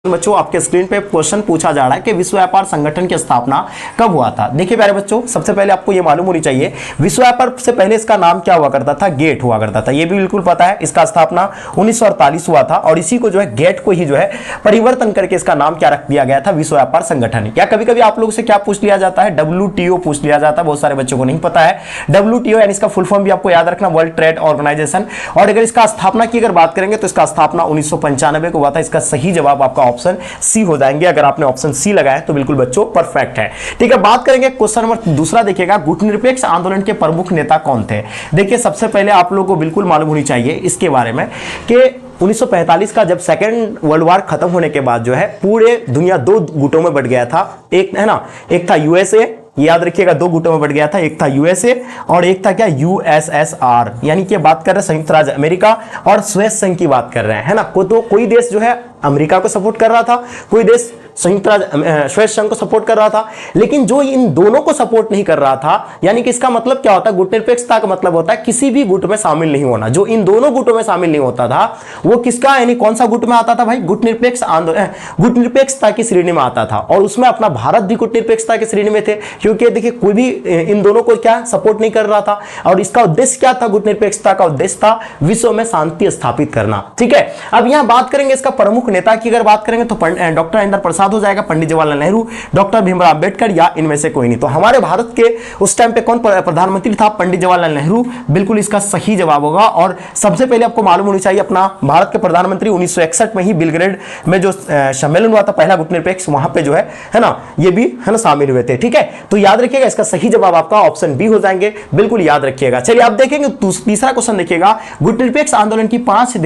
बच्चों आपके स्क्रीन पे क्वेश्चन पूछा जा रहा है कि विश्व व्यापार संगठन की स्थापना कब हुआ था। देखिए प्यारे बच्चों, सबसे पहले आपको ये मालूम होनी चाहिए विश्व व्यापार से पहले इसका नाम क्या हुआ करता था, गेट हुआ करता था। ये भी बिल्कुल पता है। इसका स्थापना 1948 हुआ था और इसी को जो है गेट को ही जो है परिवर्तन करके इसका नाम क्या रख दिया गया था, विश्व व्यापार संगठन। या कभी कभी आप लोगों से क्या पूछ लिया जाता है, WTO पूछ लिया जाता है। बहुत सारे बच्चों को नहीं पता है WTO यानी इसका फुल फॉर्म भी आपको याद रखना, वर्ल्ड ट्रेड ऑर्गेनाइजेशन। और अगर इसका स्थापना की अगर बात करेंगे तो इसका स्थापना 1995 को हुआ था। इसका सही जवाब आपका ऑप्शन सी हो जाएंगे। अगर आपने ऑप्शन सी लगाया तो बिल्कुल बच्चों परफेक्ट है। ठीक है, बात करेंगे क्वेश्चन नंबर दूसरा। देखिएगा, गुटनिरपेक्ष आंदोलन के प्रमुख नेता कौन थे। देखिए सबसे पहले आप लोगों को बिल्कुल मालूम होनी चाहिए इसके बारे में कि 1945 का जब सेकेंड वर्ल्ड वॉर खत्म होने के बाद जो है पूरे दुनिया दो गुटों में बट गया था। एक है ना, एक था यूएसए, याद रखिएगा, दो गुटों में बट गया था। एक था यूएसए और एक था क्या, यूएसएसआर, यानी कि बात कर रहे हैं संयुक्त राज्य अमेरिका और स्वेज संघ की बात कर रहे हैं, है ना। तो कोई देश जो है अमेरिका को सपोर्ट कर रहा था, कोई देश संयुक्त राज्य स्वेज संघ को सपोर्ट कर रहा था। लेकिन जो इन दोनों को सपोर्ट नहीं कर रहा था, यानी कि इसका मतलब क्या होता है, गुटनिरपेक्षता का मतलब होता है किसी भी गुट में शामिल नहीं होना। जो इन दोनों गुटों में शामिल नहीं होता था वो किसका, यानी कौन सा गुट में आता था भाई, गुटनिरपेक्ष आंदोलन, गुटनिरपेक्षता की श्रेणी में आता था। और उसमें अपना भारत भी गुटनिरपेक्षता की श्रेणी में थे, क्योंकि देखिए कोई भी इन दोनों को क्या सपोर्ट नहीं कर रहा था। और इसका उद्देश्य क्या था, गुटनिरपेक्षता का उद्देश्य था विश्व में शांति स्थापित करना। ठीक है, अब यहां बात करेंगे इसका प्रमुख नेता की अगर बात करेंगे तो डॉक्टर राजेंद्र प्रसाद हो जाएगा, पंडित जवाहरलाल नेहरू, डॉक्टर भीमराव अंबेडकर या इनमें से कोई नहीं। तो हमारे भारत के उस टाइम पे कौन प्रधानमंत्री था, पंडित जवाहरलाल नेहरू, बिल्कुल इसका सही जवाब होगा। और सबसे पहले आपको मालूम होनी चाहिए अपना भारत के प्रधानमंत्री 1961 में ही बेलग्रेड में जो सम्मेलन हुआ था पहला गुटनिरपेक्ष, वहां पे जो है ना, ये भी है ना शामिल हुए थे। ठीक है, तो याद रखिएगा इसका सही जवाब आपका ऑप्शन बी हो जाएंगे, बिल्कुल याद रखिएगा। चलिए आप देखेंगे तीसरा क्वेश्चन देखिएगा, गुटनिरपेक्ष आंदोलन की 5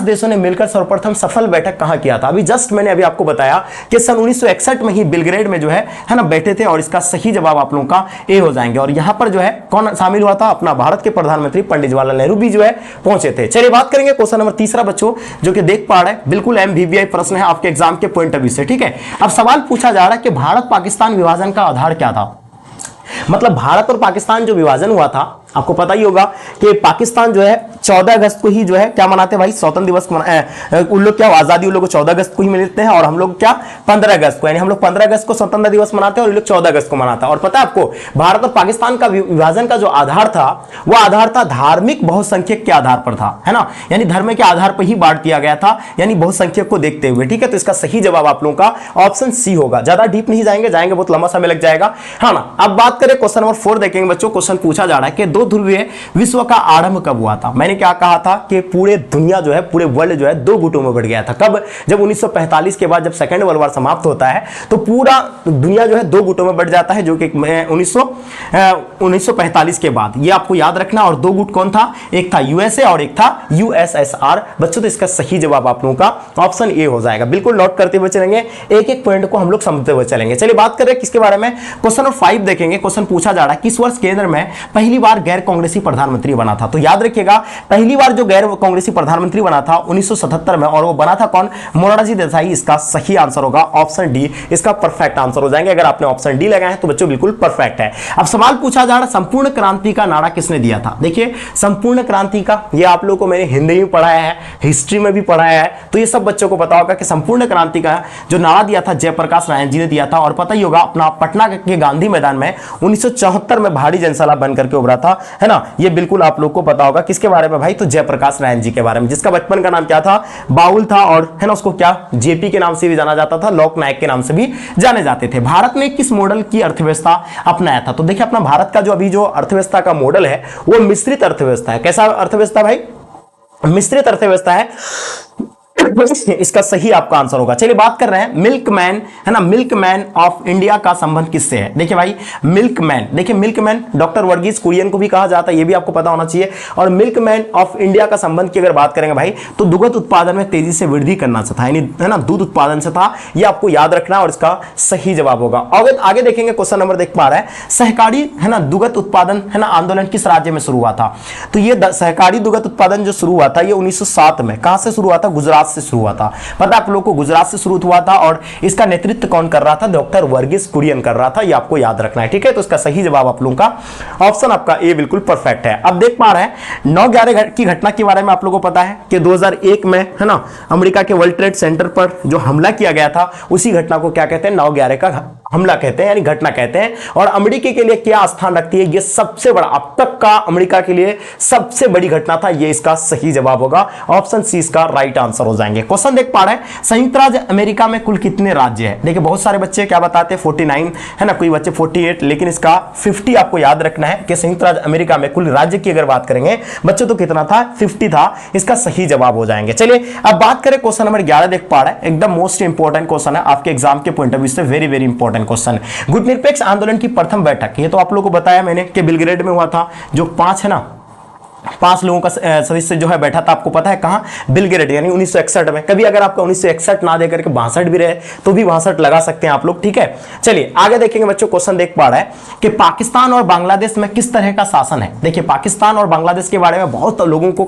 देशों ने मिलकर सर्वप्रथम सफल बैठक कहां किया था। अभी जस्ट मैंने अभी आपको बताया कि सन 1961 में ही बेलग्रेड में जो है ना बैठे थे और इसका सही जवाब आप लोगों का ए हो जाएंगे। और यहां पर जो है कौन शामिल हुआ था, अपना भारत के प्रधानमंत्री पंडित जवाहरलाल नेहरू भी जो है पहुंचे थे। चलिए बात करेंगे क्वेश्चन नंबर तीसरा बच्चों, जो कि देख पा रहे हैं बिल्कुल MVVI प्रश्न है आपके एग्जाम के पॉइंट ऑफ व्यू से। ठीक है, अब सवाल पूछा जा रहा है कि भारत पाकिस्तान विभाजन का आधार क्या था। मतलब भारत और पाकिस्तान जो विभाजन हुआ था, आपको पता ही होगा कि पाकिस्तान जो है 14 अगस्त को ही जो है क्या मनाते हैं भाई, स्वतंत्र दिवस उन लोग क्या आजादी उन लोग को 14 अगस्त को ही मिलते हैं और हम लोग क्या 15 अगस्त को, यानी हम लोग 15 अगस्त को स्वतंत्र दिवस मनाते हैं और ये लोग 14 अगस्त को मनाता है। और पता है आपको भारत और पाकिस्तान का विभाजन का जो आधार था वो आधार था धार्मिक बहुसंख्यक के आधार पर था, है ना, यानी धर्म के आधार पर ही बांट दिया गया था, यानी बहुसंख्यक को देखते हुए। ठीक है, तो इसका सही जवाब आप लोगों का ऑप्शन सी होगा। ज्यादा डीप नहीं जाएंगे बहुत लंबा समय लग जाएगा, है ना। अब बात करें क्वेश्चन नंबर 4 देखेंगे बच्चों। क्वेश्चन पूछा जा रहा है कि दो ध्रुवीय विश्व का आरंभ कब हुआ था। मैंने क्या कहा था कि पूरे दुनिया जो है, पूरे वर्ल्ड जो है दो गुटों में बढ़ गया था। कब, जब 1945 के बाद जब सेकेंड वर्ल्ड वॉर समाप्त होता है तो पूरा दुनिया जो है दो गुटों में बढ़ जाता है, जो कि 1945 के बाद, ये आपको याद रखना। और दो गुट कौन था, एक था यूएसए और एक था यूएसएसआर। बच्चों तो इसका सही जवाब आप लोगों का ऑप्शन ए हो जाएगा। बिल्कुल नोट करते हुए चलेंगे, एक एक पॉइंट को हम लोग समझते हुए चलेंगे। चलिए बात करें किसके बारे में, क्वेश्चन नंबर 5 देखेंगे। क्वेश्चन पूछा जा रहा है किस वर्ष केंद्र में पहली बार गैर कांग्रेसी प्रधानमंत्री बना था। तो याद रखिएगा पहली बार जो गैर कांग्रेसी प्रधानमंत्री बना था 1977 में, और वो बना था कौन, मोरारजी देसाई। इसका सही आंसर होगा ऑप्शन डी, इसका परफेक्ट आंसर हो जाएंगे। अगर आपने ऑप्शन डी लगाया है तो बच्चों बिल्कुल परफेक्ट है। अब सवाल पूछा जा रहा है संपूर्ण क्रांति का नारा किसने दिया था। देखिए संपूर्ण क्रांति का ये आप लोगों को मैंने हिंदी में पढ़ाया है, हिस्ट्री में भी पढ़ाया है, तो ये सब बच्चों को पता होगा कि संपूर्ण क्रांति का जो नारा दिया था जयप्रकाश नारायण जी ने दिया था। और पता ही होगा अपना पटना के गांधी मैदान में 1974 में भारी जनसभा बन करके उभरा था, है ना। ये बिल्कुल आप लोग को पता होगा किसके बारे में भाई, तो जयप्रकाश नारायण जी के बारे में, जिसका बचपन का नाम क्या था, बाउल था, और है ना उसको क्या जेपी के नाम से भी जाना जाता था, लोक नायक के नाम से भी जाने जाते थे। भारत ने किस मॉडल की अर्थव्यवस्था अपनाया था। तो देखिए अपना भारत का जो अभी जो अर्थव्यवस्था का मॉडल है वो मिश्रित अर्थव्यवस्था है। कैसा अर्थव्यवस्था भाई, मिश्रित अर्थव्यवस्था है। इसका सही आपका आंसर होगा। चलिए बात कर रहे हैं मिल्कमैन, है ना, मिल्कमैन ऑफ इंडिया का संबंध किससे है। देखिए भाई मिल्कमैन, देखिए मिल्कमैन डॉक्टर वर्गीस कुरियन को भी कहा जाता है, ये भी आपको पता होना चाहिए। और मिल्कमैन ऑफ इंडिया का संबंध की अगर बात करेंगे भाई तो दुग्ध उत्पादन में तेजी से वृद्धि करना था, यानी है ना दूध उत्पादन से था, ये आपको याद रखना और इसका सही जवाब होगा। और आगे देखेंगे क्वेश्चन नंबर देख पा रहे हैं, सहकारी है ना दुग्ध उत्पादन है ना आंदोलन किस राज्य में शुरू हुआ था। तो ये सहकारी दुग्ध उत्पादन जो शुरू हुआ था ये 1907 में, कहां से शुरू हुआ था, गुजरात से शुरू हुआ था। पता है आप लोगों को, गुजरात से शुरू हुआ था और इसका नेतृत्व कौन कर रहा था? डॉक्टर वर्गीस कुरियन कर रहा था। ये आपको याद रखना है, ठीक है। तो इसका सही जवाब आप लोगों का ऑप्शन आपका ए बिल्कुल परफेक्ट है। अब देख पा रहे हैं 9/11 की घटना के बारे में आप लोगों को पता है कि 2001 में, है ना, अमेरिका के वर्ल्ड ट्रेड सेंटर पर जो हमला किया गया था, उसी घटना को क्या कहते हैं? 9/11 का हमला कहते हैं, यानी घटना कहते हैं। और अमेरिका के लिए क्या स्थान रखती है? ये सबसे बड़ा, अब तक का अमेरिका के लिए सबसे बड़ी घटना था। ये इसका सही जवाब होगा, ऑप्शन सी इसका राइट आंसर हो जाएंगे। क्वेश्चन देख पा रहे हैं, संयुक्त राज्य अमेरिका में कुल कितने राज्य हैं? देखिए बहुत सारे बच्चे क्या बताते हैं 49, है ना, कोई बच्चे 48, लेकिन इसका 50 आपको याद रखना है कि संयुक्त राज्य अमेरिका में कुल राज्य की अगर बात करेंगे बच्चों तो कितना था? 50 था। इसका सही जवाब हो जाएंगे। चलिए अब बात करें क्वेश्चन नंबर 11। देख पा रहे हैं, एकदम मोस्ट इंपॉर्टेंट क्वेश्चन है आपके एग्जाम के पॉइंट ऑफ व्यू से, वेरी वेरी इंपॉर्टेंट क्वेश्चन। गुटनिरपेक्ष आंदोलन की प्रथम बैठक, ये तो आप लोगों को बताया मैंने कि बेलग्रेड में हुआ था, जो 5 है ना, 5 लोगों का सदस्य जो है बैठा था, आपको पता है कहां? बेलग्रेड, यानी 1961 में। कभी अगर आपका 1961 ना देकर के 62 भी रहे तो भी 62 लगा सकते हैं आप लोग, ठीक है। चलिए आगे देखेंगे बच्चों, क्वेश्चन देख पा रहे हैं कि पाकिस्तान और बांग्लादेश में किस तरह का शासन है। देखिए पाकिस्तान और बांग्लादेश के बारे में बहुत लोगों को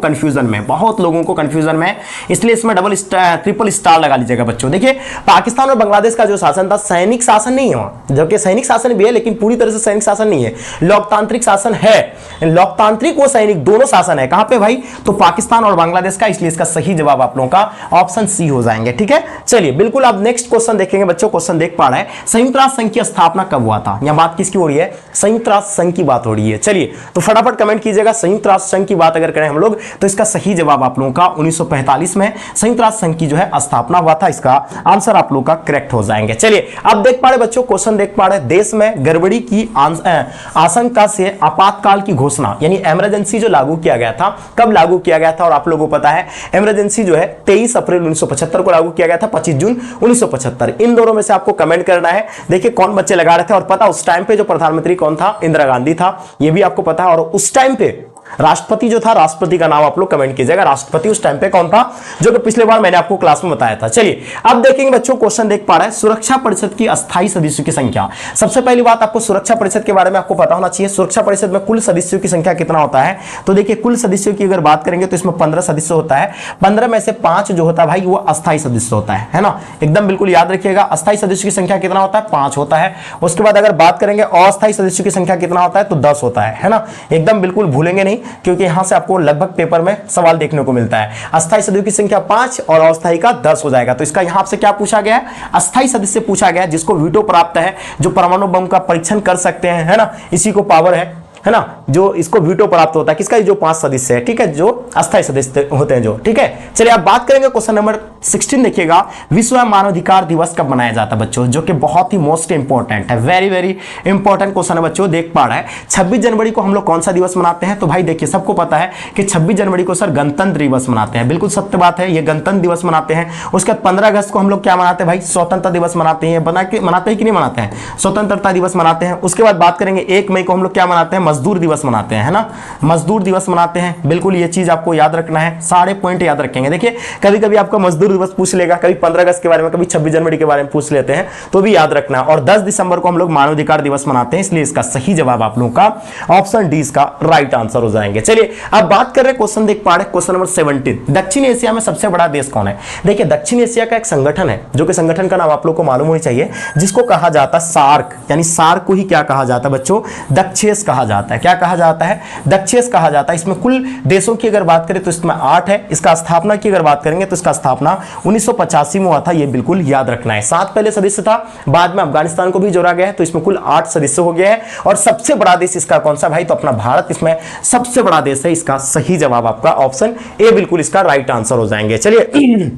कंफ्यूजन में, इसलिए इसमें ट्रिपल स्टार लगा लीजिएगा बच्चों। देखिए पाकिस्तान और बांग्लादेश का जो शासन था, सैनिक शासन नहीं है, जबकि सैनिक शासन भी है लेकिन पूरी तरह से सैनिक शासन नहीं है, लोकतांत्रिक शासन है। लोकतांत्रिक व सैनिक दोनों शासन है। कहां पे भाई? तो पाकिस्तान और बांग्लादेश का, इसलिए इसका सही जवाब आप लोगों का ऑप्शन सी हो जाएंगे, ठीक है। चलिए बिल्कुल अब नेक्स्ट क्वेश्चन देखेंगे बच्चों। क्वेश्चन देख पा रहे हैं, संयुक्त राष्ट्र संघ की स्थापना कब हुआ था? यहां बात किसकी हो रही है? संयुक्त राष्ट्र संघ की बात हो रही है। चलिए तो फटाफट कमेंट कीजिएगा, संयुक्त राष्ट्र संघ की बात अगर करें हम लोग तो इसका सही जवाब आप लोगों का 1945 में संयुक्त राष्ट्र संघ की जो है स्थापना हुआ था। इसका आंसर आप लोगों का करेक्ट हो जाएंगे। चलिए अब देख पा रहे बच्चों, क्वेश्चन देख पा रहे, देश में गड़बड़ी की आशंका से आपातकाल की घोषणा यानी इमरजेंसी जो लागू किया गया था, कब लागू किया गया था? और आप लोगों को पता है इमरजेंसी जो है 23 अप्रैल 1975 को लागू किया गया था, 25 जून 1975। इन दोनों में से आपको कमेंट करना है। देखिए कौन बच्चे लगा रहे थे, और पता उस टाइम पे जो प्रधानमंत्री कौन था? इंदिरा गांधी था, ये भी आपको पता है। और उस टाइम पे राष्ट्रपति जो था, राष्ट्रपति का नाम आप लोग कमेंट कीजिएगा, राष्ट्रपति उस टाइम पे कौन था, जो कि पिछले बार मैंने आपको क्लास में बताया था। चलिए अब देखेंगे बच्चों, क्वेश्चन देख पा रहे हैं, सुरक्षा परिषद की अस्थायी सदस्यों की संख्या। सबसे पहली बात आपको सुरक्षा परिषद के बारे में आपको पता होना चाहिए। सुरक्षा परिषद में कुल सदस्यों की संख्या कितना होता है? तो देखिए कुल सदस्यों की अगर बात करेंगे तो इसमें 15 सदस्य होता है। 15 में से 5 जो होता है भाई वो अस्थायी सदस्य होता है ना, एकदम बिल्कुल याद रखिएगा। अस्थायी सदस्यों की संख्या कितना होता है? 5 होता है। उसके बाद अगर बात करेंगे अस्थायी सदस्यों की संख्या कितना होता है, तो 10 होता है ना, एकदम बिल्कुल भूलेंगे नहीं, क्योंकि यहां से आपको लगभग पेपर में सवाल देखने को मिलता है। अस्थायी सदस्यों की संख्या 5 और अस्थायी का 10 हो जाएगा। तो इसका यहां से क्या पूछा गया है? अस्थायी सदस्य पूछा गया, जिसको वीटो प्राप्त है, जो परमाणु बम का परीक्षण कर सकते हैं, है ना, इसी को पावर है ना, जो इसको वीटो प्राप्त होता है। किसका? जो 5 सदस्य है, ठीक है, जो अस्थायी सदस्य होते हैं जो, ठीक है। चलिए अब बात करेंगे क्वेश्चन नंबर 16 देखिएगा, विश्व मानवाधिकार दिवस कब मनाया जाता है बच्चों, जो कि बहुत ही मोस्ट इंपॉर्टेंट है, वेरी वेरी इंपॉर्टेंट क्वेश्चन है बच्चों। देख पा रहे हैं 26 जनवरी को हम लोग कौन सा दिवस मनाते हैं? तो भाई देखिए सबको पता है कि 26 जनवरी को सर गणतंत्र दिवस मनाते हैं, बिल्कुल सत्य बात है, ये गणतंत्र दिवस मनाते हैं। उसके बाद 15 अगस्त को हम लोग क्या मनाते हैं भाई? स्वतंत्रता दिवस मनाते हैं। मनाते हैं कि नहीं मनाते हैं? स्वतंत्रता दिवस मनाते हैं। उसके बाद बात करेंगे 1 मई को हम लोग क्या मनाते हैं? मजदूर दिवस मनाते हैं, है ना, मजदूर दिवस मनाते हैं। बिल्कुल ये चीज आपको याद रखना है, सारे पॉइंट याद रखेंगे। देखिए कभी कभी आपका मजदूर दिवस पूछ लेगा, कभी 15 अगस्त के बारे में, कभी 26 जनवरी के बारे में पूछ लेते हैं, तो भी याद रखना। और 10 दिसंबर को हम लोग मानवाधिकार दिवस मनाते हैं, इसलिए इसका सही जवाब आप लोगों का ऑप्शन डी इसका राइट आंसर हो जाएंगे। चलिए अब बात कर रहे हैं, क्वेश्चन देख पा रहे हैं, क्वेश्चन नंबर 17, दक्षिण एशिया में सबसे बड़ा देश कौन है? देखिए दक्षिण एशिया का एक संगठन है, जो कि संगठन का नाम आप लोग को मालूम होनी चाहिए, जिसको कहा जाता है सार्क, यानी सार्क को ही क्या कहा जाता है बच्चों? दक्षेस कहा जाता है। क्या कहा जाता है? दक्षेस कहा जाता है। इसमें कुल देशों की अगर बात करें तो इसमें 8 है। इसका स्थापना की अगर बात करेंगे तो इसका स्थापना 1985 में हुआ था, ये बिल्कुल याद रखना है। 7 पहले सदस्य था, बाद में अफगानिस्तान को भी जोड़ा गया है, तो इसमें कुल 8 सदस्य हो गया है। और सबसे बड़ा देश इसका कौन सा भाई? तो अपना भारत इसमें सबसे बड़ा देश है। इसका सही जवाब आपका ऑप्शन ए बिल्कुल इसका राइट आंसर हो जाएंगे। चलिए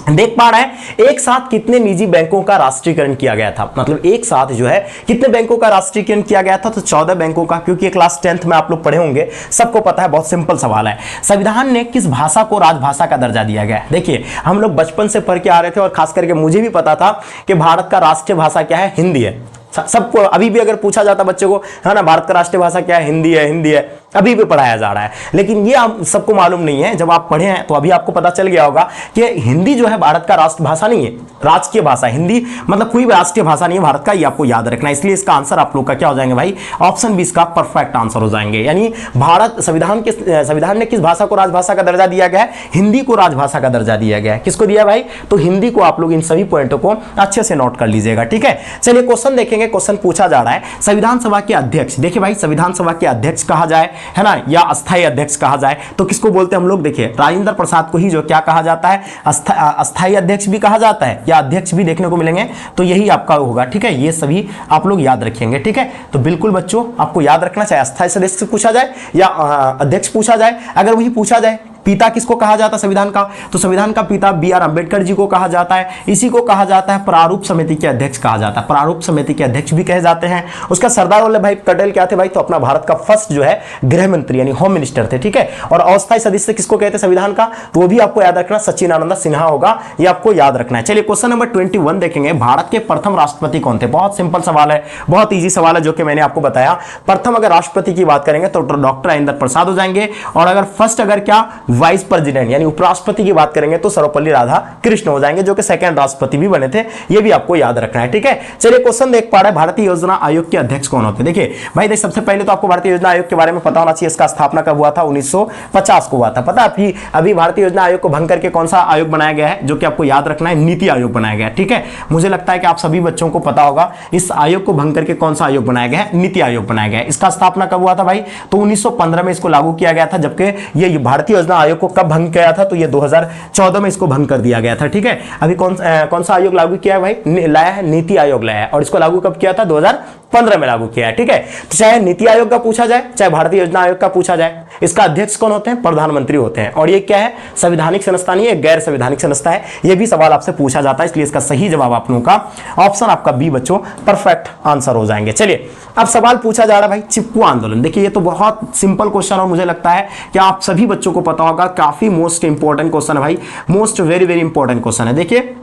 देख पा रहे हैं एक साथ कितने निजी बैंकों का राष्ट्रीयकरण किया गया था, मतलब एक साथ जो है कितने बैंकों का राष्ट्रीयकरण किया गया था? तो 14 बैंकों का, क्योंकि क्लास 10th में आप लोग पढ़े होंगे, सबको पता है, बहुत सिंपल सवाल है। संविधान ने किस भाषा को राजभाषा का दर्जा दिया गया? देखिए हम लोग बचपन से पढ़ के आ रहे थे, और खास करके मुझे भी पता था कि भारत का राष्ट्रीय भाषा क्या है? हिंदी है। सबको अभी भी अगर पूछा जाता बच्चों को, है ना, भारत का राष्ट्रीय भाषा क्या है? हिंदी है, हिंदी है। अभी भी पढ़ाया जा रहा है। लेकिन ये आप सबको मालूम नहीं है, जब आप पढ़े हैं तो अभी आपको पता चल गया होगा कि हिंदी जो है भारत का राष्ट्रभाषा नहीं है, राजकीय भाषा। हिंदी मतलब कोई भी राष्ट्रीय भाषा नहीं है भारत का, ये आपको याद रखना है। इसलिए इसका आंसर आप लोग का क्या हो जाएंगे भाई, ऑप्शन बी इसका परफेक्ट आंसर हो जाएंगे। यानी भारत संविधान ने किस भाषा को राजभाषा का दर्जा दिया गया है, हिंदी को राजभाषा का दर्जा दिया गया है। किसको दिया भाई, तो हिंदी को। आप लोग इन सभी पॉइंटों को अच्छे से नोट कर लीजिएगा, ठीक है। चलिए क्वेश्चन देखेंगे, क्वेश्चन पूछा जा रहा है संविधान सभा के अध्यक्ष। देखिए भाई, संविधान सभा के अध्यक्ष कहा जाए, है ना, या अस्थायी अध्यक्ष कहा जाए तो किसको बोलते हैं हम लोग। देखिए राजेंद्र प्रसाद को ही जो क्या कहा जाता है, अस्थायी अध्यक्ष भी कहा जाता है, या अध्यक्ष भी देखने को मिलेंगे, तो यही आपका होगा, ठीक है। ये सभी आप लोग याद रखेंगे, ठीक है। तो बिल्कुल बच्चों आपको याद रखना, चाहे अस्थायी सदस्य पूछा जाए या अध्यक्ष पूछा जाए। अगर वही पूछा जाए पिता किसको कहा जाता है संविधान का, तो संविधान का पिता बी.आर. अंबेडकर जी को कहा जाता है। इसी को कहा जाता है प्रारूप समिति के अध्यक्ष कहा जाता है, प्रारूप समिति के अध्यक्ष भी कहे जाते हैं। उसका सरदार वल्लभ भाई पटेल क्या थे भाई, तो अपना भारत का फर्स्ट जो है गृह मंत्री यानी होम मिनिस्टर थे, ठीक है। और अस्थायी सदस्य किसको कहते हैं संविधान का, तो वो भी आपको याद रखना सच्चिदानंद सिन्हा होगा, ये आपको याद रखना है। चलिए क्वेश्चन नंबर 21 देखेंगे, भारत के प्रथम राष्ट्रपति कौन थे। बहुत सिंपल सवाल है, बहुत ईजी सवाल है, जो कि मैंने आपको बताया। प्रथम अगर राष्ट्रपति की बात करेंगे तो डॉक्टर राजेंद्र प्रसाद हो जाएंगे, और अगर फर्स्ट अगर क्या वाइस प्रेसिडेंट यानी उपराष्ट्रपति की बात करेंगे तो सर्वपल्ली राधाकृष्ण हो जाएंगे, जो कि सेकंड राष्ट्रपति भी बने थे। ये भी आपको याद रखना है, ठीक है। चलिए क्वेश्चन देख पा रहे हैं, भारतीय योजना आयोग के अध्यक्ष कौन होते हैं। देखिए भाई, सबसे पहले तो आपको भारतीय योजना आयोग के बारे में पता होना चाहिए। इसका स्थापना कब हुआ था, 1950 को हुआ था। पता है अभी भारतीय योजना आयोग को भंग करके कौन सा आयोग बनाया गया है, जो कि आपको याद रखना है, नीति आयोग बनाया गया है, ठीक है। मुझे लगता है कि आप सभी बच्चों को पता होगा इस आयोग को भंग करके कौन सा आयोग बनाया गया है, नीति आयोग बनाया गया है। इसका स्थापना कब हुआ था भाई, तो 1915 में इसको लागू किया गया था। जबकि ये भारतीय योजना आयोग को कब भंग किया था, तो ये 2014 में इसको भंग कर दिया गया था, ठीक है। अभी कौन सा आयोग लागू किया है भाई, लाया है नीति आयोग लाया है, और इसको लागू कब किया था, 2015 में लागू किया है, ठीक है। तो चाहे नीति आयोग का पूछा जाए चाहे भारतीय योजना आयोग का पूछा जाए, इसका अध्यक्ष कौन होते हैं, प्रधानमंत्री होते हैं। और ये क्या है, संवैधानिक संस्था नहीं है, गैर संवैधानिक संस्था है। ये भी सवाल आपसे पूछा जाता है, इसलिए इसका सही जवाब आप लोगों का ऑप्शन आपका बी बच्चों परफेक्ट आंसर हो जाएंगे। चलिए अब सवाल पूछा जा रहा है भाई, चिपकू आंदोलन। देखिए ये तो बहुत सिंपल क्वेश्चन, और मुझे लगता है कि आप सभी बच्चों को पता होगा, काफी मोस्ट इंपॉर्टेंट क्वेश्चन है भाई, most very very important question है। देखिए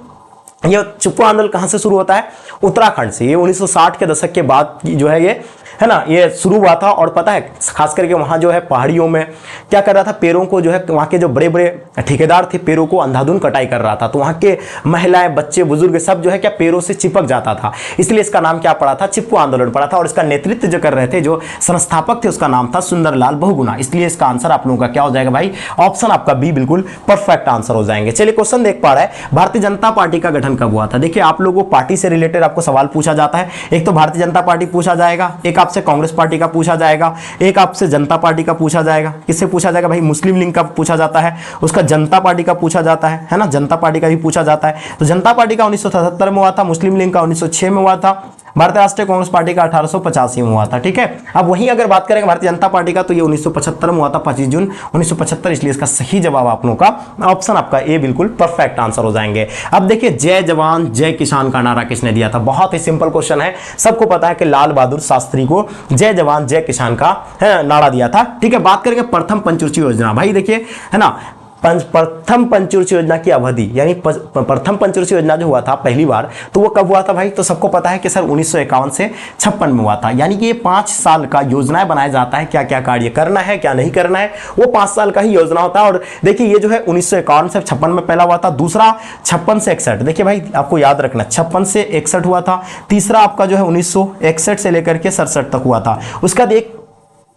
ये चिपकू आंदोलन कहां से शुरू होता है, उत्तराखंड से। ये 1960 के दशक के बाद जो है ये, है ना, ये शुरू हुआ था। और पता है खास करके वहां जो है पहाड़ियों में क्या कर रहा था, पेड़ों को जो है, वहां के जो बड़े बड़े ठेकेदार थे पेड़ों को अंधाधुंध कटाई कर रहा था, तो वहां के महिलाएं बच्चे बुजुर्ग सब जो है क्या पेड़ों से चिपक जाता था। इसलिए इसका नाम क्या पड़ा था, चिपकू आंदोलन पड़ा था। और इसका नेतृत्व जो कर रहे थे, जो संस्थापक थे, उसका नाम था सुंदरलाल बहुगुणा। इसलिए इसका आंसर आप लोगों का क्या हो जाएगा भाई, ऑप्शन आपका बी बिल्कुल परफेक्ट आंसर हो जाएंगे। चलिए क्वेश्चन देख पा रहा है, भारतीय जनता पार्टी का गठन कब हुआ था। देखिए आप लोगों को पार्टी से रिलेटेड आपको सवाल पूछा जाता है। एक तो भारतीय जनता पार्टी पूछा जाएगा, एक आपसे कांग्रेस पार्टी का पूछा जाएगा, एक आपसे जनता पार्टी का पूछा जाएगा। किससे पूछा जाएगा भाई, मुस्लिम लीग का पूछा जाता है, उसका जनता पार्टी का पूछा जाता है ना, जनता पार्टी का भी पूछा जाता है। तो जनता पार्टी का 1977 में हुआ था, मुस्लिम लीग का 1906 में हुआ था, भारतीय राष्ट्रीय कांग्रेस पार्टी का 1885 में हुआ था, ठीक है। अब वहीं अगर बात करेंगे भारतीय जनता पार्टी का, तो ये 1975 में हुआ था, 25 जून 1975। इसलिए इसका सही जवाब आप लोगों का ऑप्शन आपका ए बिल्कुल परफेक्ट आंसर हो जाएंगे। अब देखिए जय जवान जय किसान का नारा किसने दिया था। बहुत ही सिंपल क्वेश्चन है, सबको पता है कि लाल बहादुर शास्त्री को जय जवान जय किसान का नारा दिया था, ठीक है। बात करेंगे प्रथम पंचवर्षीय योजना। भाई देखिए, है ना, प्रथम पंचवर्षीय योजना की अवधि यानी प्रथम पंचवर्षीय योजना जो हुआ था पहली बार, तो वो कब हुआ था भाई, तो सबको पता है कि सर 1951 से 56 में हुआ था। यानी कि ये 5 साल का योजनाएं बनाया जाता है, क्या क्या कार्य करना है क्या नहीं करना है, वो 5 साल का ही योजना होता है। और देखिए ये जो है 1951 से 56 में पहला हुआ था, दूसरा 56 से 61। देखिए भाई आपको याद रखना 56 से 61 हुआ था, तीसरा आपका जो है 1961 से लेकर के 67 तक हुआ था। उसका एक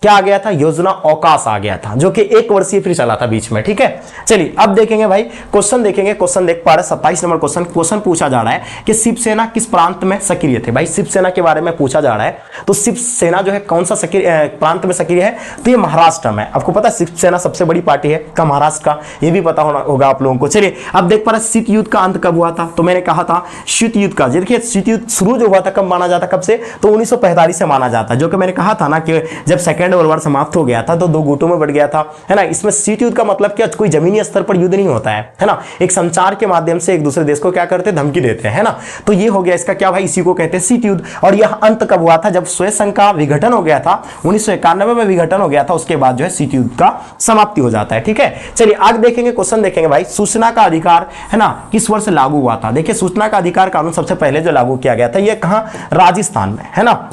क्या आ गया था, योजना अवकाश आ गया था, जो कि 1 वर्षीय फिर चला था बीच में, ठीक है। चलिए अब देखेंगे भाई, क्वेश्चन देखेंगे। क्वेश्चन देख पा रहे 27 नंबर क्वेश्चन। क्वेश्चन पूछा जा रहा है कि शिवसेना किस प्रांत में सक्रिय थे। भाई शिवसेना के बारे में पूछा जा रहा है, तो शिवसेना जो है कौन सा प्रांत में सक्रिय है, तो ये महाराष्ट्र में। आपको पता है शिवसेना सबसे बड़ी पार्टी है का महाराष्ट्र का, ये भी पता होगा आप लोगों को। चलिए अब देख पा रहे शीत युद्ध का अंत कब हुआ था, तो मैंने कहा था शीत युद्ध का, देखिए शीत युद्ध शुरू जो हुआ था कब माना जाता, कब से, तो 1945 से माना जाता है। जो कि मैंने कहा था ना कि जब सेकेंड वर्ल्ड वार समाप्त हो गया था तो 2 गुटों में बढ़ गया था, है ना। इसमें शीत युद्ध का मतलब क्या, कोई जमीनी स्तर पर युद्ध नहीं होता है ना, एक संचार के माध्यम से एक दूसरे देश को क्या करते, धमकी देते हैं, है ना। तो ये हो गया इसका क्या भाई, इसी को कहते हैं शीत युद्ध। और यह अंत कब हुआ था, जब सोवियत संघ का विघटन हो गया था, 1991 में विघटन हो गया था, उसके बाद जो है शीत युद्ध का समाप्ति हो जाता है, ठीक है। चलिए आगे देखेंगे, क्वेश्चन देखेंगे भाई, सूचना का अधिकार है ना किस वर्ष लागू हुआ था। देखिए सूचना का अधिकार कानून सबसे पहले जो लागू किया गया था, ये कहां, राजस्थान में, है ना।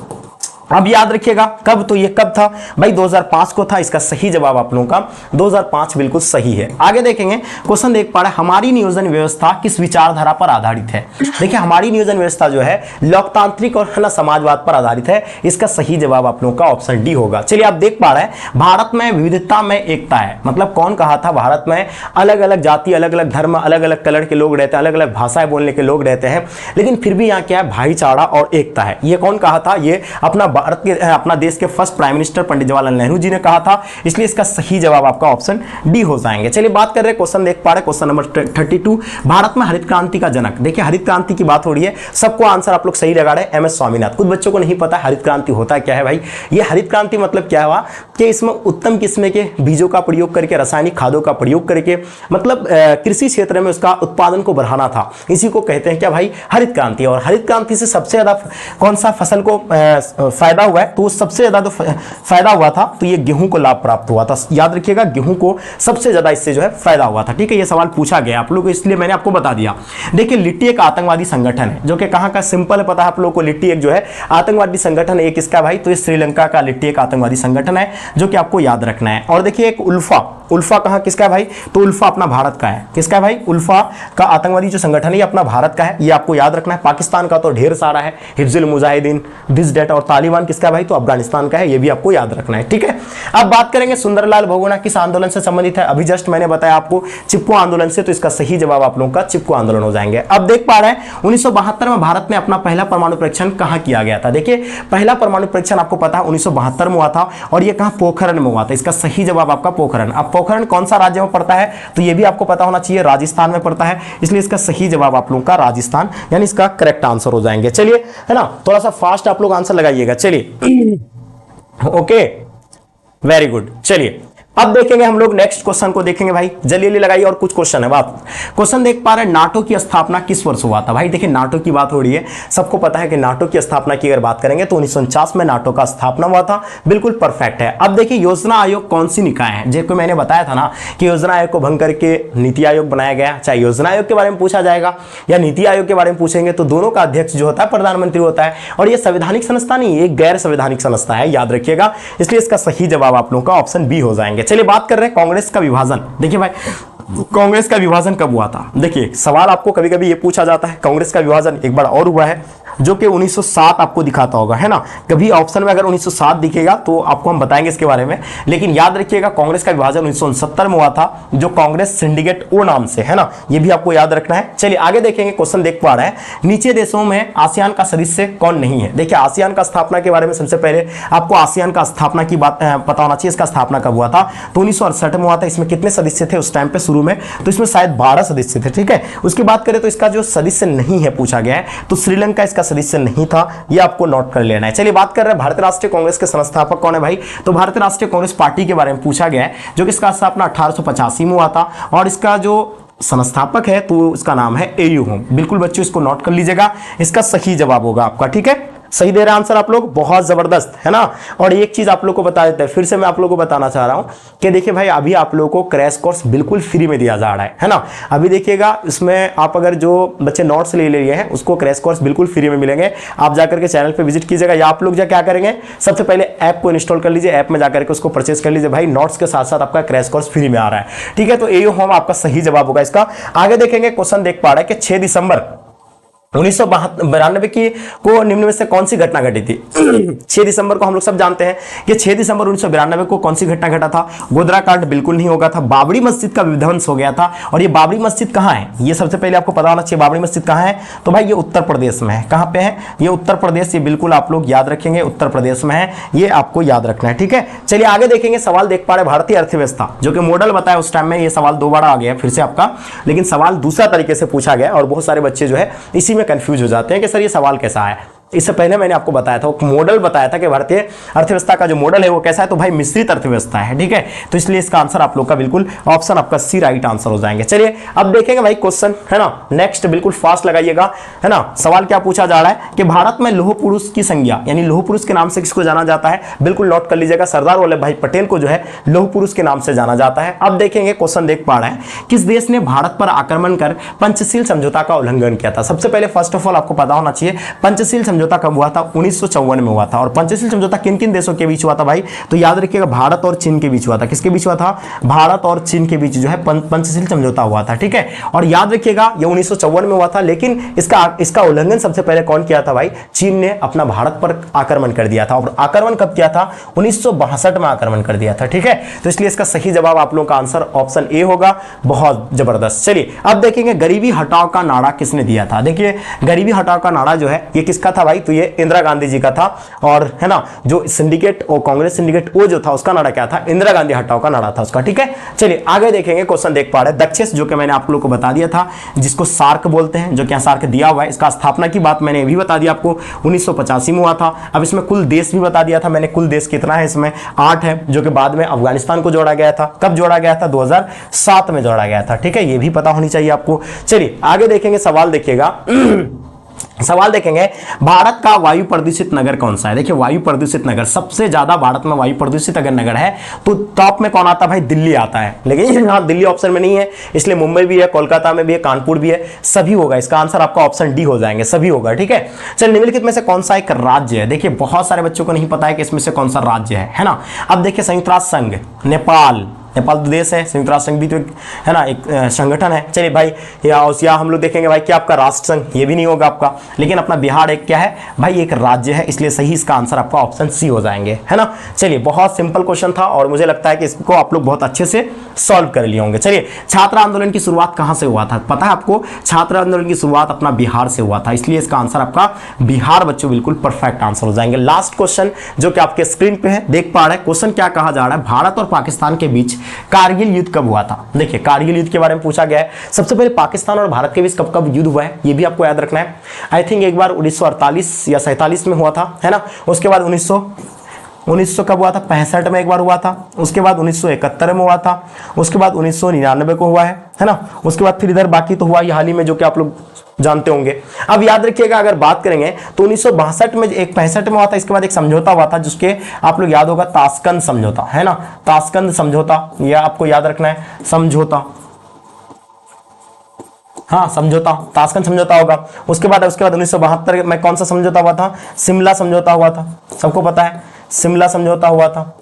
अब याद रखिएगा कब, तो ये कब था भाई 2005 को था। इसका सही जवाब आप लोगों का 2005 बिल्कुल सही है। आगे देखेंगे क्वेश्चन देख पा रहे हैं, हमारी नियोजन व्यवस्था किस विचारधारा पर आधारित है। देखिए हमारी नियोजन व्यवस्था जो है लोकतांत्रिक और है ना समाजवाद पर आधारित है। इसका सही जवाब आप लोगों का ऑप्शन डी होगा। चलिए आप देख पा रहे हैं भारत में विविधता में एकता है, मतलब कौन कहा था भारत में अलग अलग जाति, अलग अलग धर्म, अलग अलग कलर के लोग रहते हैं, अलग अलग भाषाएं बोलने के लोग रहते हैं, लेकिन फिर भी यहाँ क्या है भाईचारा और एकता है। ये कौन कहा था, ये अपना भारत के अपना देश के first prime minister Pandit Jawaharlal Nehru ji ने कहा था। इसलिए इसका सही जवाब आपका ऑप्शन डी हो जाएंगे। चलिए बात कर रहे हैं क्वेश्चन देख पा रहे हैं क्वेश्चन नंबर 32, भारत में हरित क्रांति का जनक। देखिए हरित क्रांति की बात हो रही है, सबको आंसर आप लोग सही लगा रहे हैं, एमएस स्वामीनाथन। कुछ बच्चों को नहीं पता हरित क्रांति होता क्या है भाई। ये हरित क्रांति मतलब क्या हुआ कि इसमें उत्तम किस्म के बीजों का प्रयोग करके, रासायनिक खादों का प्रयोग करके, मतलब कृषि क्षेत्र में उसका उत्पादन को बढ़ाना था। इसी को कहते हैं क्या भाई, हरित क्रांति। और हरित क्रांति से सबसे ज्यादा कौन सा फसल को फायदा हुआ है, तो सबसे ज्यादा तो फायदा हुआ था तो ये गेहूं को लाभ प्राप्त हुआ था। याद रखिएगा गेहूं को सबसे ज्यादा इससे जो है फायदा हुआ था। ठीक है, ये सवाल पूछा गया आप लोगों को, इसलिए मैंने आपको बता दिया। देखिए लिट्टी एक आतंकवादी संगठन है, जो कि कहां का, सिंपल पता है आप लोगों को, लिट्टी एक जो है आतंकवादी संगठन है। एक इसका भाई, तो ये श्रीलंका का लिट्टी एक आतंकवादी संगठन है, जो कि आपको याद रखना है। और देखिए एक उल्फा, उल्फा कहां किसका है भाई, तो उल्फा अपना भारत का है। किसका है भाई, उल्फा का आतंकवादी जो संगठन है ये अपना भारत का है, ये आपको याद रखना है। पाकिस्तान का तो ढेर सारा है, हिजबुल मुजाहिदीन, दिस डेट। और तालिबान किसका है भाई, तो अफगानिस्तान का है, ये भी आपको याद रखना है। ठीक है, अब बात करेंगे सुंदरलाल बहुगुणा किस आंदोलन से संबंधित है। अभी जस्ट मैंने बताया आपको चिपको आंदोलन से, तो इसका सही जवाब आप लोगों का चिपको आंदोलन हो जाएंगे। अब देख पा रहे हैं 1972 में भारत में अपना पहला परमाणु परीक्षण कहां किया गया था। देखिए पहला परमाणु परीक्षण आपको पता है 1972 में हुआ था, और ये कहां, पोखरण में हुआ था। इसका सही जवाब आपका पोखरण। अब पोखरण कौन सा राज्य में पड़ता है, तो ये भी आपको पता होना चाहिए, राजस्थान में पड़ता है। इसलिए इसका सही जवाब आप लोगों का राजस्थान, यानी इसका करेक्ट आंसर हो जाएंगे। चलिए है ना, थोड़ा सा फास्ट आप लोग आंसर लगाइएगा। चलिए ओके, वेरी गुड। चलिए अब देखेंगे हम लोग नेक्स्ट क्वेश्चन को देखेंगे भाई, जल्दी जल्दी लगाइए, और कुछ क्वेश्चन है। बात क्वेश्चन देख पा रहे हैं, नाटो की स्थापना किस वर्ष हुआ था। भाई देखिए नाटो की बात हो रही है, सबको पता है कि नाटो की स्थापना की अगर बात करेंगे तो 1949 में नाटो का स्थापना हुआ था। बिल्कुल परफेक्ट है। अब देखिए योजना आयोग कौन सी निकाय है, जैसे मैंने बताया था ना कि योजना आयोग को भंग करके नीति आयोग बनाया गया। चाहे योजना आयोग के बारे में पूछा जाएगा या नीति आयोग के बारे में पूछेंगे, तो दोनों का अध्यक्ष जो होता है प्रधानमंत्री होता है। और ये संवैधानिक संस्था नहीं, ये गैर संवैधानिक संस्था है, याद रखिएगा। इसलिए इसका सही जवाब आप लोगों का ऑप्शन बी हो जाएंगे। चलिए बात कर रहे हैं कांग्रेस का विभाजन। देखिए भाई कांग्रेस का विभाजन कब हुआ था। देखिए सवाल आपको कभी कभी ये पूछा जाता है, कांग्रेस का विभाजन एक बार और हुआ है, जो कि 1907 आपको दिखाता होगा, है ना। कभी ऑप्शन में अगर 1907 दिखेगा तो आपको हम बताएंगे इसके बारे में, लेकिन याद रखिएगा कांग्रेस का विभाजन 1969 में हुआ था, जो कांग्रेस सिंडिकेट ओ नाम से, है ना, ये भी आपको याद रखना है। चलिए आगे देखेंगे, क्वेश्चन देख पा रहे हैं, नीचे देशों में आसियान का सदस्य कौन नहीं है। देखिए आसियान का स्थापना के बारे में सबसे पहले आपको आसियान का स्थापना की बात पता होना चाहिए। इसका स्थापना कब हुआ था, तो 1968 में हुआ था। इसमें कितने सदस्य थे उस टाइम पे शुरू में, तो इसमें शायद 12 सदस्य थे। ठीक है, उसकी बात करें तो इसका जो सदस्य नहीं है पूछा गया है, तो श्रीलंका इसका सदस्य नहीं था, ये आपको नोट कर लेना है। चलिए बात कर रहे हैं भारतीय राष्ट्रीय कांग्रेस के संस्थापक कौन है भाई, तो भारतीय राष्ट्रीय कांग्रेस पार्टी के बारे में पूछा गया है, जो कि इसका स्थापना 1885 में हुआ था, और इसका जो संस्थापक है तो इसका नाम है एयू होम। बिल्कुल बच्चों इसको नोट कर लीजिएगा, इसका सही जवाब होगा आपका। ठीक है, सही दे रहे आंसर आप लोग, बहुत जबरदस्त, है ना। और एक चीज आप लोग को बता देते हैं, फिर से मैं आप लोग को बताना चाह रहा हूं कि देखिए भाई अभी आप लोगों को क्रैश कोर्स बिल्कुल फ्री में दिया जा रहा है ना। अभी देखिएगा इसमें आप अगर जो बच्चे नोट्स ले लिए हैं उसको क्रैश कोर्स बिल्कुल फ्री में मिलेंगे। आप जाकर के चैनल पे विजिट कीजिएगा, या आप लोग क्या करेंगे, सबसे पहले ऐप को इंस्टॉल कर लीजिए, ऐप में जाकर के उसको परचेस कर लीजिए भाई, नोट्स के साथ साथ आपका क्रैश कोर्स फ्री में आ रहा है। ठीक है, तो एयू होम आपका सही जवाब होगा इसका। आगे देखेंगे, क्वेश्चन देख पा रहे हैं कि 6 दिसंबर 1992 की को निम्न में से कौन सी घटना घटी थी। 6 दिसंबर को हम लोग सब जानते हैं कि 6 दिसंबर 1992 को कौन सी घटना घटा था, गोधरा कांड बिल्कुल नहीं होगा था, बाबरी मस्जिद का विध्वंस हो गया था। और ये बाबरी मस्जिद कहाँ है, ये सबसे पहले आपको पता होना चाहिए, बाबरी मस्जिद कहाँ है, तो भाई ये उत्तर प्रदेश में है। कहाँ पे है, ये उत्तर प्रदेश, ये बिल्कुल आप लोग याद रखेंगे, उत्तर प्रदेश में है, ये आपको याद रखना है। ठीक है, चलिए आगे देखेंगे, सवाल देख पा रहे भारतीय अर्थव्यवस्था, जो कि मॉडल बताया उस टाइम में, ये सवाल 2 बार आ गया फिर से आपका, लेकिन सवाल दूसरा तरीके से पूछा गया और बहुत सारे बच्चे जो है इसी में कंफ्यूज हो जाते हैं कि सर ये सवाल कैसा है। इससे पहले मैंने आपको बताया था, मॉडल बताया था कि भारतीय अर्थव्यवस्था का जो मॉडल है वो कैसा है, तो भाई मिश्रित अर्थव्यवस्था है। ठीक है, तो इसलिए इसका आंसर आप लोग का बिल्कुल ऑप्शन आपका सी राइट आंसर हो जाएंगे। चलिए अब देखेंगे भाई क्वेश्चन, है ना, नेक्स्ट बिल्कुल फास्ट लगाइएगा, है ना। सवाल क्या पूछा जा रहा है कि भारत में लौह पुरुष की संज्ञा, यानी लौह पुरुष के नाम से किसको जाना जाता है, बिल्कुल नोट कर लीजिएगा, सरदार वल्लभ भाई पटेल को जो है लौह पुरुष के नाम से जाना जाता है। अब देखेंगे, क्वेश्चन देख पा रहे हैं, किस देश ने भारत पर आक्रमण कर पंचशील समझौता का उल्लंघन किया था। सबसे पहले फर्स्ट ऑफ ऑल आपको पता होना चाहिए पंचशील समझौता कब हुआ था? 1954 में हुआ था। और पंचशील समझौता किन किन देशों के बीच हुआ था भाई? तो याद रखिएगा भारत और चीन के बीच हुआ था। किसके बीच हुआ था? भारत और चीन के बीच जो है पंचशील समझौता हुआ था। ठीक है, और याद रखिएगा ये 1954 में हुआ था, लेकिन इसका उल्लंघन सबसे पहले कौन किया था भाई? चीन ने अपना भारत पर आक्रमण कर दिया था। और आक्रमण कब किया था? 1962 में आक्रमण कर दिया था। ठीक है, तो इसलिए इसका सही जवाब आप लोगों का आंसर ऑप्शन ए होगा। बहुत जबरदस्त। चलिए अब देखेंगे गरीबी हटाओ का नारा किसने दिया था। देखिए गरीबी हटाओ का नारा जो है ये किसका था भाई? तो ये इंदिरा गांधी जी का था। और है ना, जो सिंडिकेट और कांग्रेस सिंडिकेट वो जो था उसका नारा क्या था? इंदिरा गांधी हटाओ का नारा था उसका। ठीक है, चलिए आगे देखेंगे। क्वेश्चन देख पा रहे हैं दक्षिण, जो कि मैंने आप लोगों को बता दिया था, जिसको सार्क बोलते हैं, जो कि सार्क दिया हुआ है। इसका स्थापना की बात मैंने भी बता दिया आपको, 1985 में हुआ था। अब इसमें कुल देश भी बता दिया था मैंने, कुल देश कितना है इसमें? 8 है, जो कि बाद में अफगानिस्तान को जोड़ा गया था। कब जोड़ा गया था? 2007 में जोड़ा गया था। ठीक है, ये भी पता होनी चाहिए आपको। चलिए आगे देखेंगे, सवाल देखिएगा। सवाल देखेंगे भारत का वायु प्रदूषित नगर कौन सा है? देखिए वायु प्रदूषित नगर, सबसे ज्यादा भारत में वायु प्रदूषित अगर नगर है तो टॉप में कौन आता है भाई? दिल्ली आता है। लेकिन यहाँ दिल्ली ऑप्शन में नहीं है, इसलिए मुंबई भी है, कोलकाता में भी है, कानपुर भी है, सभी होगा। इसका आंसर आपका ऑप्शन डी हो जाएंगे, सभी होगा। ठीक है, चलिए निम्नलिखित में से कौन सा एक राज्य है? देखिए बहुत सारे बच्चों को नहीं पता है कि इसमें से कौन सा राज्य है ना। अब देखिए संयुक्त राष्ट्र संघ, नेपाल तो देश है, संयुक्त राष्ट्र संघ भी तो है ना एक संगठन है। चलिए भाई, या हम लोग देखेंगे भाई कि आपका राष्ट्र संघ, ये भी नहीं होगा आपका। लेकिन अपना बिहार एक क्या है भाई? एक राज्य है, इसलिए सही इसका आंसर आपका ऑप्शन सी हो जाएंगे, है ना। चलिए बहुत सिंपल क्वेश्चन था और मुझे लगता है कि इसको आप लोग बहुत अच्छे से सॉल्व कर लिए होंगे। चलिए छात्र आंदोलन की शुरुआत कहां से हुआ था? पता है आपको? छात्र आंदोलन की शुरुआत अपना बिहार से हुआ था, इसलिए इसका आंसर आपका बिहार बच्चों बिल्कुल परफेक्ट आंसर हो जाएंगे। लास्ट क्वेश्चन जो कि आपके स्क्रीन पे है, देख पा रहे हैं क्वेश्चन क्या कहा जा रहा है? भारत और पाकिस्तान के बीच कारगिल कब हुआ था? देखिए कारगिल युद्ध के बारे में पूछा गया है। सबसे पहले पाकिस्तान और भारत के बीच कब कब युद्ध हुआ है ये भी आपको याद रखना है। आई थिंक एक बार 1948 या 47 में हुआ था, है ना। उसके बाद 1900 कब हुआ था? 65 में एक बार हुआ था। उसके बाद 1971 में हुआ था। उसके बाद 1999 को हुआ है ना। उसके बाद फिर इधर बाकी तो हुआ ही हाल ही में, जो कि आप लोग जानते होंगे। अब याद रखिएगा अगर बात करेंगे तो 1962 में एक 65 में हुआ था। इसके बाद एक समझौता हुआ था जिसके आप लोग याद होगा ताशकंद समझौता, है ना। ताशकंद समझौता, यह आपको याद रखना है। समझौता, हाँ समझौता, ताशकंद समझौता होगा। उसके बाद 1972 में कौन सा समझौता हुआ था? शिमला समझौता हुआ था, सबको पता है शिमला समझौता हुआ था।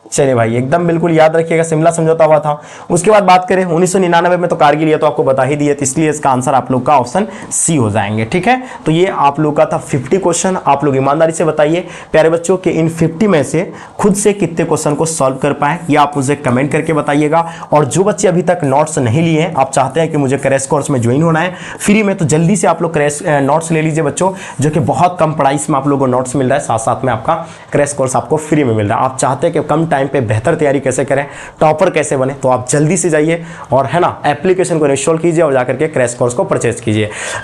चलिए भाई एकदम बिल्कुल याद रखिएगा, शिमला समझौता हुआ था। उसके बाद बात करें 1999 में तो कारगिल, ये तो आपको बता ही दिए, तो इसलिए इसका आंसर आप लोग का ऑप्शन सी हो जाएंगे। ठीक है, तो ये आप लोग का था 50 क्वेश्चन। आप लोग ईमानदारी से बताइए प्यारे बच्चों कि इन 50 में से खुद से कितने क्वेश्चन को सॉल्व कर पाए, ये आप मुझे कमेंट करके बताइएगा। और जो बच्चे अभी तक नोट्स नहीं लिए हैं, आप चाहते हैं कि मुझे क्रैश कोर्स में ज्वाइन होना है फ्री में, तो जल्दी से आप लोग क्रैश नोट्स ले लीजिए बच्चों, जो कि बहुत कम प्राइस में आप लोगों को नोट्स मिल रहा है, साथ साथ में आपका क्रैश कोर्स आपको फ्री में मिल रहा है। आप चाहते हैं कि कम टाइम पे बेहतर तैयारी कैसे करें, टॉपर कैसे बने, तो आप जल्दी से जाइए और है ना एप्लीकेशन को इंस्टॉल कीजिए और जाकर के क्रैश कोर्स को परचेज कीजिए। अब